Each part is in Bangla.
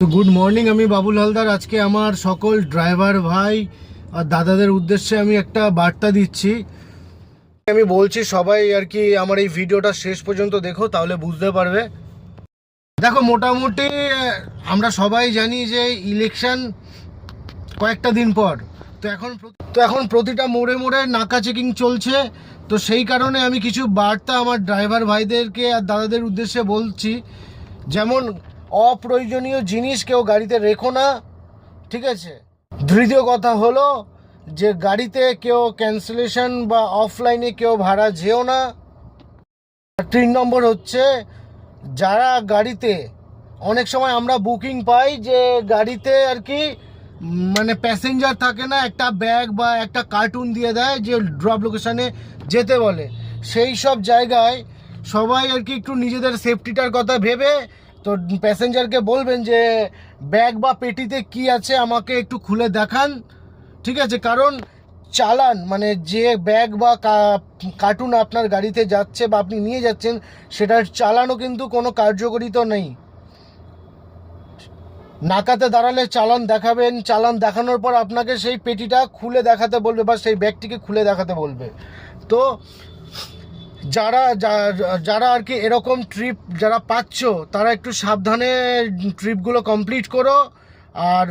তো গুড মর্নিং, আমি বাবুল হালদার। আজকে আমার সকল ড্রাইভার ভাই আর দাদাদের উদ্দেশ্যে আমি একটা বার্তা দিচ্ছি। আমি বলছি সবাই আর কি আমার এই ভিডিওটা শেষ পর্যন্ত দেখো, তাহলে বুঝতে পারবে। দেখো, মোটামুটি আমরা সবাই জানি যে ইলেকশন কয়েকটা দিন পর। তো এখন প্রতিটা মোড়ে মোড়ে নাকা চেকিং চলছে। তো সেই কারণে আমি কিছু বার্তা আমার ড্রাইভার ভাইদেরকে আর দাদাদের উদ্দেশ্যে বলছি। যেমন, অপ্রয়োজনীয় জিনিস কেউ গাড়িতে রেখো না, ঠিক আছে? দ্বিতীয় কথা হলো যে গাড়িতে কেউ ক্যান্সেলেশন বা অফলাইনে কেউ ভাড়া যেও না। 3 নম্বর হচ্ছে, যারা গাড়িতে অনেক সময় আমরা বুকিং পাই যে গাড়িতে আর কি মানে প্যাসেঞ্জার থাকে না, একটা ব্যাগ বা একটা কার্টুন দিয়ে দেয় যে ড্রপ লোকেশানে যেতে বলে। সেই সব জায়গায় সবাই আর কি একটু নিজেদের সেফটিটার কথা ভেবে তো প্যাসেঞ্জারকে বলবেন যে ব্যাগ বা পেটিতে কি আছে আমাকে একটু খুলে দেখান, ঠিক আছে? কারণ চালান মানে যে ব্যাগ বা কার্টুন আপনার গাড়িতে যাচ্ছে বা আপনি নিয়ে যাচ্ছেন, সেটার চালানও কিন্তু কোনো কার্যকরিতা নেই। নাকাতে দাঁড়ালে চালান দেখাবেন, চালান দেখানোর পর আপনাকে সেই পেটিটা খুলে দেখাতে বলবে বা সেই ব্যাগটিকে খুলে দেখাতে বলবে। তো যারা আর কি এরকম ট্রিপ যারা পাচ্ছ, তারা একটু সাবধানে ট্রিপগুলো কমপ্লিট করো। আর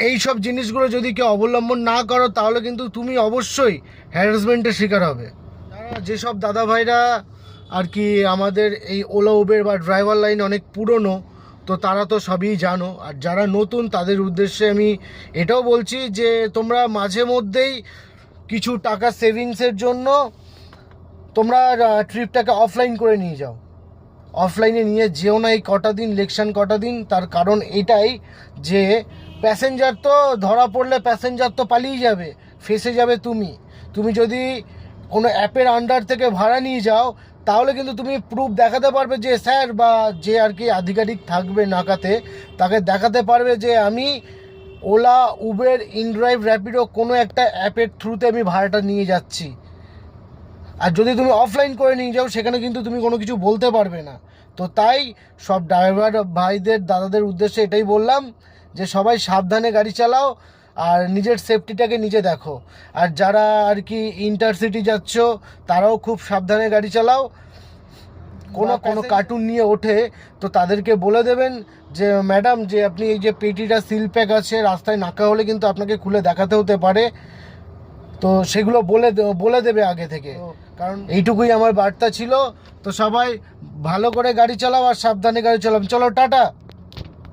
এই সব জিনিসগুলো যদি কেউ অবলম্বন না করো, তাহলে কিন্তু তুমি অবশ্যই হ্যারাসমেন্টের শিকার হবে। যেসব দাদা ভাইরা আর কি আমাদের এই ওলা উবের বা ড্রাইভার লাইন অনেক পুরনো, তো তারা তো সবই জানো। আর যারা নতুন, তাদের উদ্দেশ্যে আমি এটাও বলছি যে তোমরা মাঝে মধ্যেই কিছু টাকা সেভিংসের জন্য তোমরা ট্রিপটাকে অফলাইন করে নিয়ে যাও। অফলাইনে নিয়ে যেও না এই কটা দিন, ইলেকশন কটা দিন। তার কারণ এটাই যে প্যাসেঞ্জার তো ধরা পড়লে প্যাসেঞ্জার তো পালিয়ে যাবে, ফেসে যাবে তুমি যদি কোনো অ্যাপের আন্ডার থেকে ভাড়া নিয়ে যাও, তাহলে কিন্তু তুমি প্রুফ দেখাতে পারবে যে স্যার বা যে আর কি আধিকারিক থাকবে নাকাতে, তাকে দেখাতে পারবে যে আমি ওলা, উবের, ইনড্রাইভ, র্যাপিডো কোনো একটা অ্যাপের থ্রুতে আমি ভাড়াটা নিয়ে যাচ্ছি। আর যদি তুমি অফলাইন করে নিয়ে যাও, সেখানে কিন্তু তুমি কোনো কিছু বলতে পারবে না। তো তাই সব ড্রাইভার ভাইদের দাদাদের উদ্দেশ্যে এটাই বললাম যে সবাই সাবধানে গাড়ি চালাও আর নিজের সেফটিটাকে নিজে দেখো। আর যারা আর কি ইন্টারসিটি যাচ্ছ, তারাও খুব সাবধানে গাড়ি চালাও। কোনো কার্টুন নিয়ে ওঠে তো তাদেরকে বলে দেবেন যে ম্যাডাম, যে আপনি এই যে পেটিটা সিল প্যাক আছে, রাস্তায় নাকা হলে কিন্তু আপনাকে খুলে দেখাতে হতে পারে। তো সেগুলো বলে দেবে আগে থেকে। কারণ এইটুকুই আমার বার্তা ছিল। তো সবাই ভালো করে গাড়ি চালাও আর সাবধানে গাড়ি চালাও। চলো, টাটা।